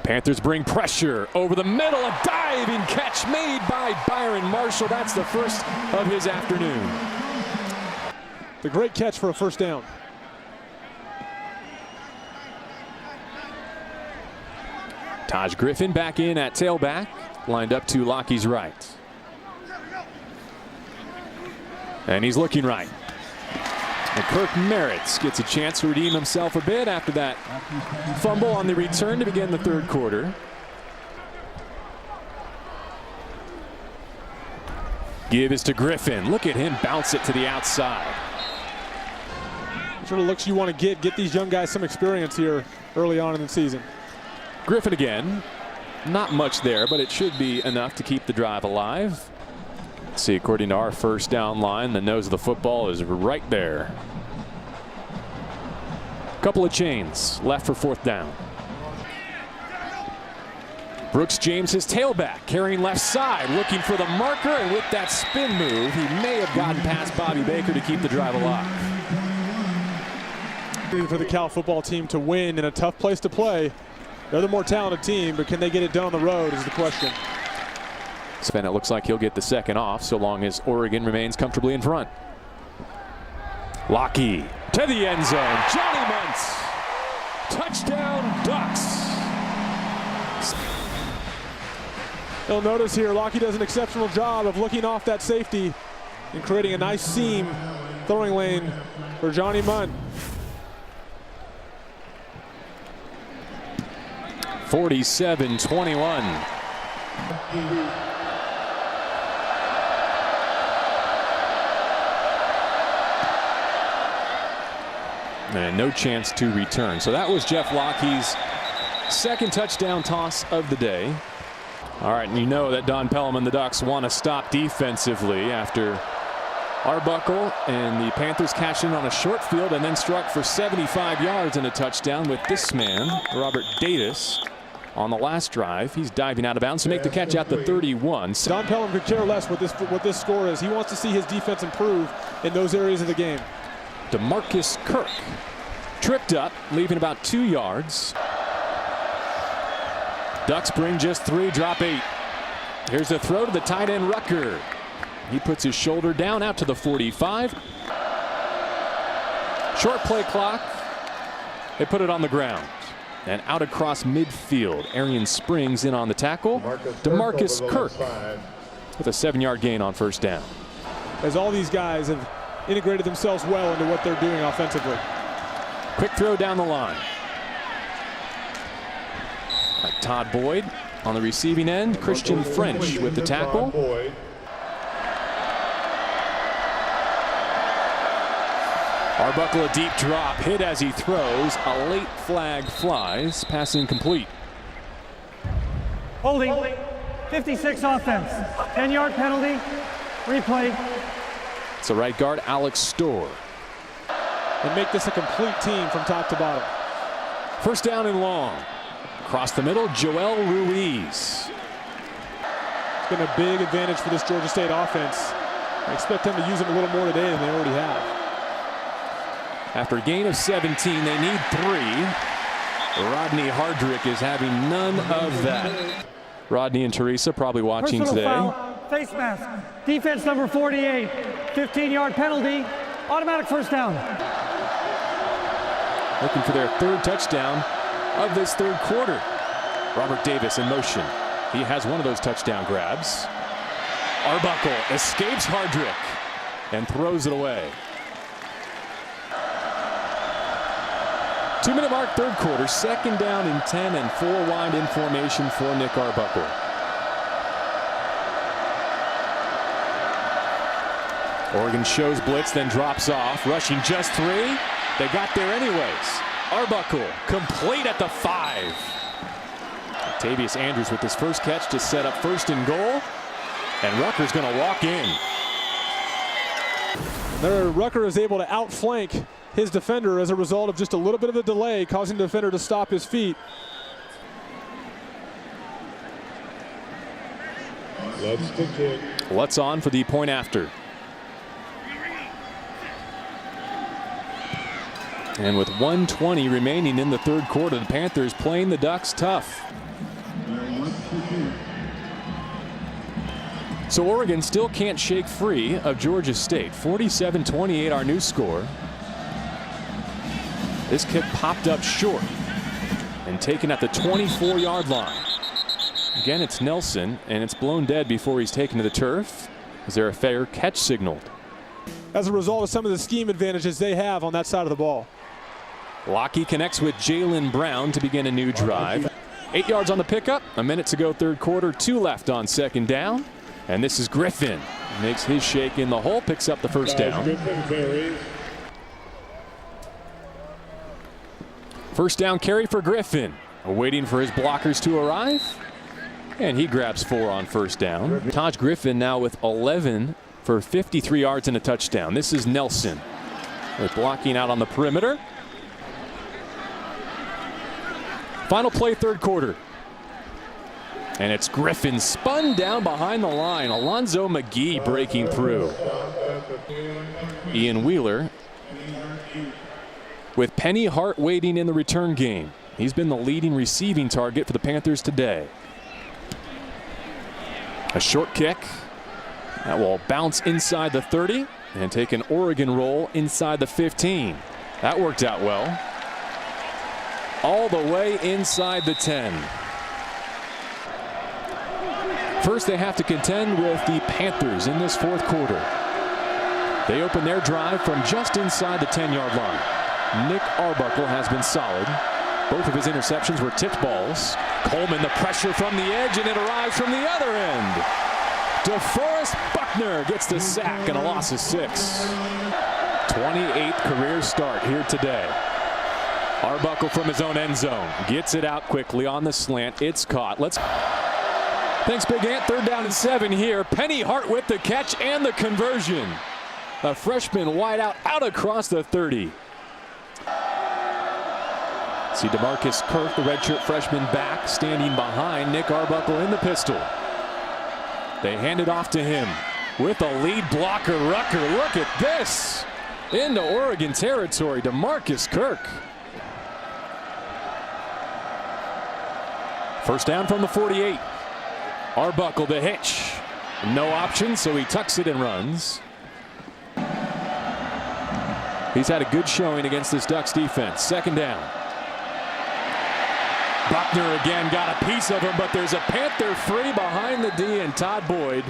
Speaker 1: Panthers bring pressure over the middle. A diving catch made by Byron Marshall. That's the first of his afternoon.
Speaker 2: The great catch for a first down.
Speaker 1: Taj Griffin back in at tailback, lined up to Lockie's right. And he's looking right. And Kirk Merritt gets a chance to redeem himself a bit after that fumble on the return to begin the third quarter. Give is to Griffin. Look at him bounce it to the outside.
Speaker 2: Sort of looks you want to get these young guys some experience here early on in the season.
Speaker 1: Griffin again. Not much there, but it should be enough to keep the drive alive. Let's see, according to our first down line, the nose of the football is right there. Couple of chains left for fourth down. Brooks James, his tailback, carrying left side, looking for the marker, and with that spin move, he may have gotten past Bobby Baker to keep the drive alive.
Speaker 2: For the Cal football team to win in a tough place to play. They're the more talented team, but can they get it done on the road is the question.
Speaker 1: And it looks like he'll get the second off so long as Oregon remains comfortably in front. Lockie to the end zone. Johnny Muntz. Touchdown Ducks.
Speaker 2: You'll notice here Lockie does an exceptional job of looking off that safety and creating a nice seam throwing lane for Johnny Munt.
Speaker 1: 47-21. And no chance to return. So that was Jeff Lockie's second touchdown toss of the day. All right, and you know that Don Pelham and the Ducks want to stop defensively after Arbuckle and the Panthers cashed in on a short field and then struck for 75 yards and a touchdown with this man, Robert Davis, on the last drive. He's diving out of bounds to make the catch at the 31.
Speaker 2: Don Pelham could care less what this score is. He wants to see his defense improve in those areas of the game.
Speaker 1: DeMarcus Kirk tripped up, leaving about 2 yards. Ducks bring just 3, drop 8. Here's a throw to the tight end Rucker. He puts his shoulder down out to the 45. Short play clock. They put it on the ground. And out across midfield. Arian Springs in on the tackle. DeMarcus Kirk with a 7-yard gain on first down.
Speaker 2: As all these guys have integrated themselves well into what they're doing offensively.
Speaker 1: Quick throw down the line. Todd Boyd on the receiving end. Christian French with the tackle. Arbuckle a deep drop, hit as he throws. A late flag flies. Pass incomplete.
Speaker 3: Holding. 56 offense. 10-yard penalty. Replay.
Speaker 1: It's the right guard, Alex Storr.
Speaker 2: And make this a complete team from top to bottom.
Speaker 1: First down and long. Across the middle, Joel Ruiz.
Speaker 2: It's been a big advantage for this Georgia State offense. I expect them to use it a little more today than they already have.
Speaker 1: After a gain of 17, they need 3. Rodney Hardrick is having none of that. Rodney and Teresa probably watching
Speaker 3: Personal
Speaker 1: today.
Speaker 3: Foul, face mask. Defense number 48. 15-yard penalty. Automatic first down.
Speaker 1: Looking for their third touchdown of this third quarter. Robert Davis in motion. He has one of those touchdown grabs. Arbuckle escapes Hardrick and throws it away. 2-minute mark, third quarter. Second down and 10 and 4 wide in formation for Nick Arbuckle. Oregon shows blitz, then drops off. Rushing just 3. They got there anyways. Arbuckle complete at the 5. Octavius Andrews with his first catch to set up first and goal. And Rucker's going to walk in.
Speaker 2: There, Rucker is able to outflank his defender as a result of just a little bit of a delay, causing the defender to stop his feet.
Speaker 1: Lutz on for the point after. And with 1:20 remaining in the third quarter, the Panthers playing the Ducks tough. So Oregon still can't shake free of Georgia State. 47-28 our new score. This kick popped up short and taken at the 24-yard line. Again, it's Nelson, and it's blown dead before he's taken to the turf. Is there a fair catch signaled?
Speaker 2: As a result of some of the scheme advantages they have on that side of the ball.
Speaker 1: Lockheed connects with Jalen Brown to begin a new drive. 8 yards on the pickup. A minute to go third quarter. 2 left on second down. And this is Griffin. Makes his shake in the hole. Picks up the first down. First down carry for Griffin. Waiting for his blockers to arrive. And he grabs 4 on first down. Taj Griffin now with 11 for 53 yards and a touchdown. This is Nelson. They're blocking out on the perimeter. Final play, third quarter. And it's Griffin spun down behind the line. Alonzo McGee breaking through. Ian Wheeler with Penny Hart waiting in the return game. He's been the leading receiving target for the Panthers today. A short kick. That will bounce inside the 30 and take an Oregon roll inside the 15. That worked out well. All the way inside the 10. First, they have to contend with the Panthers in this fourth quarter. They open their drive from just inside the 10-yard line. Nick Arbuckle has been solid. Both of his interceptions were tipped balls. Coleman the pressure from the edge, and it arrives from the other end. DeForest Buckner gets the sack and a loss of 6. 28th career start here today. Arbuckle from his own end zone gets it out quickly on the slant. It's caught. Thanks, Big Ant. Third down and 7 here. Penny Hart with the catch and the conversion. A freshman wide out across the 30. See DeMarcus Kirk, the redshirt freshman, back, standing behind Nick Arbuckle in the pistol. They hand it off to him with a lead blocker. Rucker, look at this. Into Oregon territory, DeMarcus Kirk. First down from the 48. Arbuckle the hitch. No option, so he tucks it and runs. He's had a good showing against this Ducks defense. Second down. Buckner again got a piece of him, but there's a Panther free behind the D, and Todd Boyd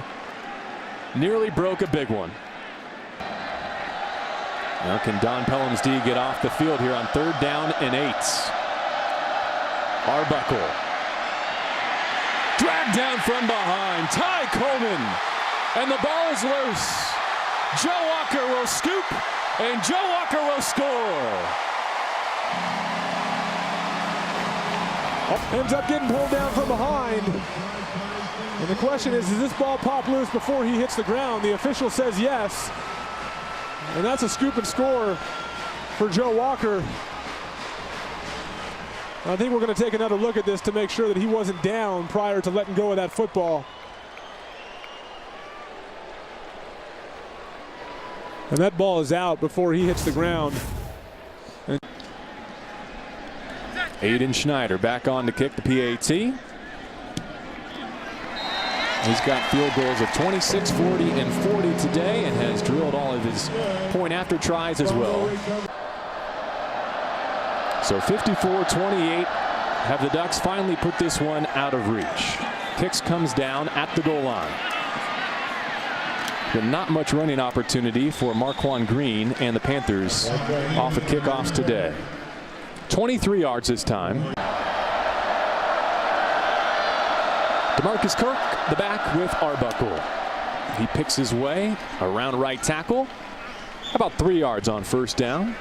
Speaker 1: nearly broke a big one. Now can Don Pelham's D get off the field here on third down and 8? Arbuckle. Dragged down from behind. Ty Coleman. And the ball is loose. Joe Walker will scoop, and Joe Walker will score.
Speaker 2: Ends up getting pulled down from behind. And the question is, does this ball pop loose before he hits the ground? The official says yes. And that's a scoop and score for Joe Walker. I think we're going to take another look at this to make sure that he wasn't down prior to letting go of that football. And that ball is out before he hits the ground.
Speaker 1: Aiden Schneider back on to kick the PAT. He's got field goals of 26, 40, and 40 today, and has drilled all of his point after tries as well. So 54-28, have the Ducks finally put this one out of reach. Kicks comes down at the goal line. But not much running opportunity for Marquand Green and the Panthers off of kickoffs today. 23 yards this time. DeMarcus Kirk, the back with Arbuckle. He picks his way around right tackle. About 3 yards on first down.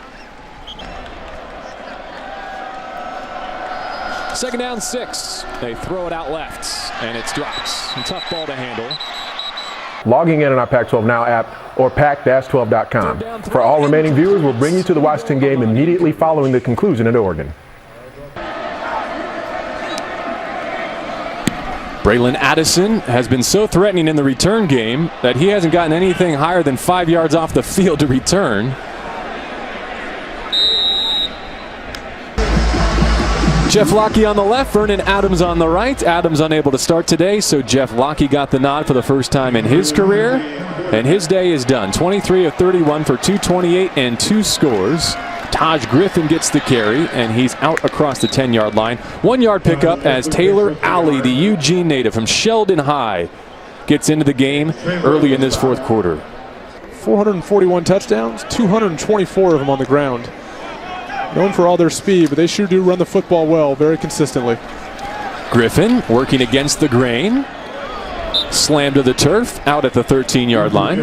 Speaker 1: Second down, 6. They throw it out left, and it's dropped. A tough ball to handle.
Speaker 6: Logging in on our Pac-12 Now app or pac-12.com. For all remaining viewers, we'll bring you to the Washington game immediately following the conclusion at Oregon.
Speaker 1: Braylon Addison has been so threatening in the return game that he hasn't gotten anything higher than 5 yards off the field to return. Jeff Locke on the left, Vernon Adams on the right. Adams unable to start today, so Jeff Locke got the nod for the first time in his career. And his day is done. 23 of 31 for 228 and 2 scores. Taj Griffin gets the carry, and he's out across the 10-yard line. 1-yard pickup as Taylor Alley, the Eugene native from Sheldon High, gets into the game early in this fourth quarter.
Speaker 2: 441 touchdowns, 224 of them on the ground. Known for all their speed, but they sure do run the football well, very consistently.
Speaker 1: Griffin working against the grain. Slam to the turf, out at the 13-yard line.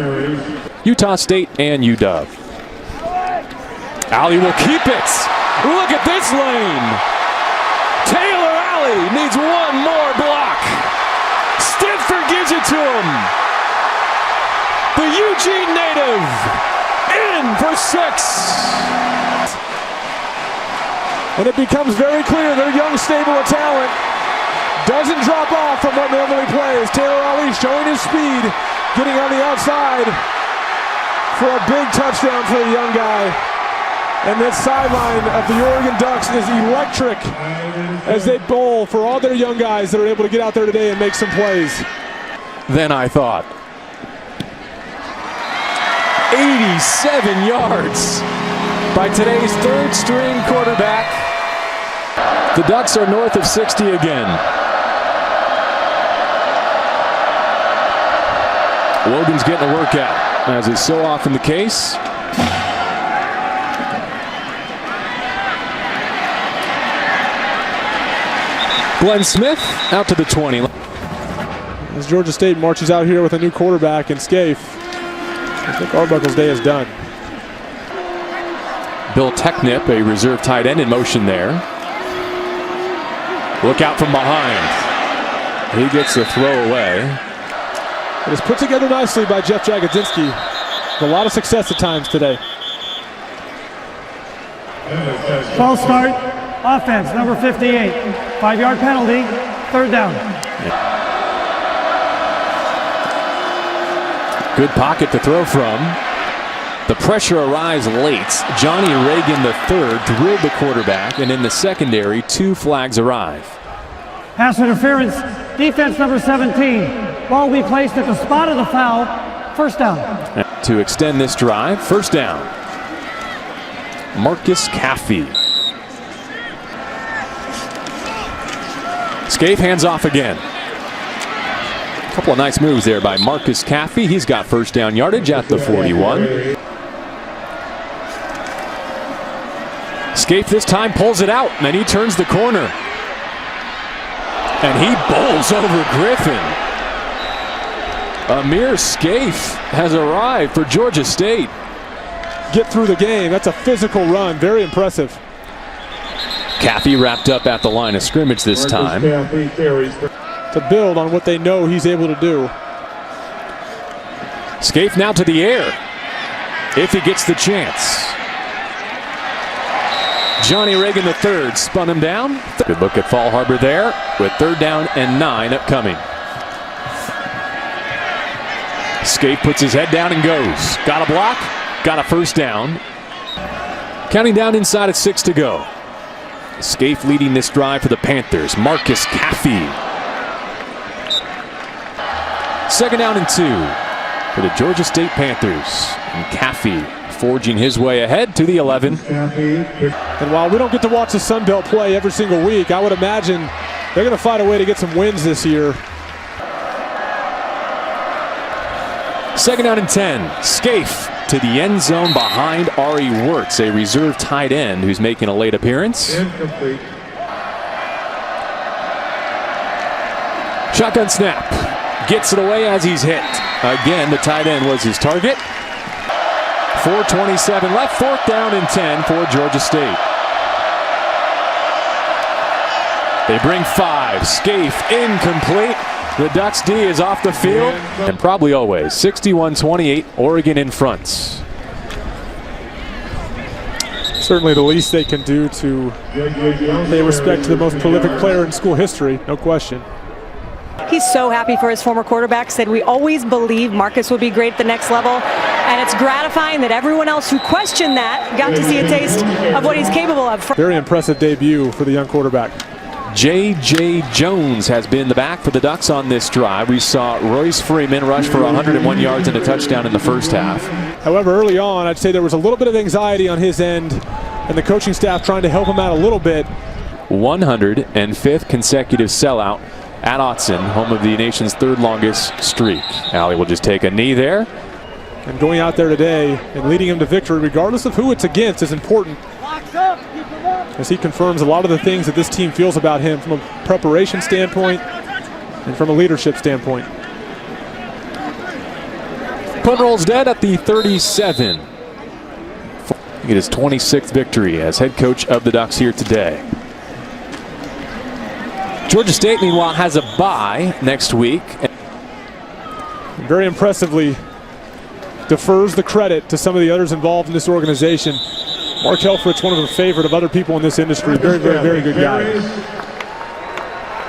Speaker 1: Utah State and UW. Alley will keep it. Look at this lane. Taylor Alley needs one more block. Stitford gives it to him. The Eugene native in for 6.
Speaker 2: And it becomes very clear their young stable of talent doesn't drop off from what normally plays. Taylor Ali showing his speed, getting on the outside for a big touchdown for the young guy. And this sideline of the Oregon Ducks is electric as they bowl for all their young guys that are able to get out there today and make some plays.
Speaker 1: Than I thought. 87 yards by today's third-string quarterback. The Ducks are north of 60 again. Logan's getting a workout, as is so often the case. Glenn Smith out to the 20.
Speaker 2: As Georgia State marches out here with a new quarterback in Scaife, I think Arbuckle's day is done.
Speaker 1: Bill Technip, a reserve tight end, in motion there. Look out from behind. He gets the throw away.
Speaker 2: It is put together nicely by Jeff Jagodzinski. A lot of success at times today.
Speaker 3: False start, offense, number 58. 5-yard penalty, 3rd down.
Speaker 1: Good pocket to throw from. The pressure arrives late. Johnny Reagan III drilled the quarterback, and in the secondary, 2 flags arrive.
Speaker 3: Pass interference, defense number 17. Ball will be placed at the spot of the foul, 1st down.
Speaker 1: To extend this drive, 1st down. Marcus Caffey. Scaife hands off again. A couple of nice moves there by Marcus Caffey. He's got 1st down yardage at the 41. Scaife this time pulls it out, and then he turns the corner. And he bowls over Griffin. Amir Scaife has arrived for Georgia State.
Speaker 2: Get through the game. That's a physical run. Very impressive.
Speaker 1: Caffey wrapped up at the line of scrimmage this time.
Speaker 2: To build on what they know he's able to do.
Speaker 1: Scaife now to the air, if he gets the chance. Johnny Reagan III spun him down. Good look at Fall Harbor there with 3rd down and 9 upcoming. Scaife puts his head down and goes. Got a block, got a 1st down. Counting down inside at 6 to go. Scaife leading this drive for the Panthers. Marcus Caffey. 2nd down and 2 for the Georgia State Panthers. And Caffey forging his way ahead to the 11.
Speaker 2: And while we don't get to watch the Sun Belt play every single week, I would imagine they're going to find a way to get some wins this year.
Speaker 1: 2nd down and 10. Scaife to the end zone behind Ari Wirtz, a reserve tight end who's making a late appearance.
Speaker 5: Incomplete.
Speaker 1: Shotgun snap. Gets it away as he's hit. Again, the tight end was his target. 4:27 left, 4th down and 10 for Georgia State. They bring 5. Scaife incomplete. The Ducks D is off the field, and probably always 61-28, Oregon in front.
Speaker 2: Certainly the least they can do to pay respect to the most prolific player in school history, no question.
Speaker 4: He's so happy for his former quarterback, said we always believed Marcus would be great at the next level. And it's gratifying that everyone else who questioned that got to see a taste of what he's capable of.
Speaker 2: Very impressive debut for the young quarterback.
Speaker 1: J.J. Jones has been the back for the Ducks on this drive. We saw Royce Freeman rush for 101 yards and a touchdown in the first half.
Speaker 2: However, early on, I'd say there was a little bit of anxiety on his end, and the coaching staff trying to help him out a little bit.
Speaker 1: 105th consecutive sellout at Autzen, home of the nation's third longest streak. Allie will just take a knee there.
Speaker 2: And going out there today and leading him to victory, regardless of who it's against, is important, as he confirms a lot of the things that this team feels about him from a preparation standpoint and from a leadership standpoint.
Speaker 1: Punt rolls dead at the 37. It is 26th victory as head coach of the Ducks here today. Georgia State, meanwhile, has a bye next week.
Speaker 2: Very impressively defers the credit to some of the others involved in this organization. Mark Helfrich's one of a favorite of other people in this industry. Very, very, very good guy.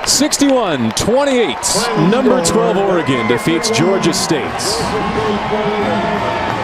Speaker 1: 61-28. Number 12 Oregon defeats Georgia State.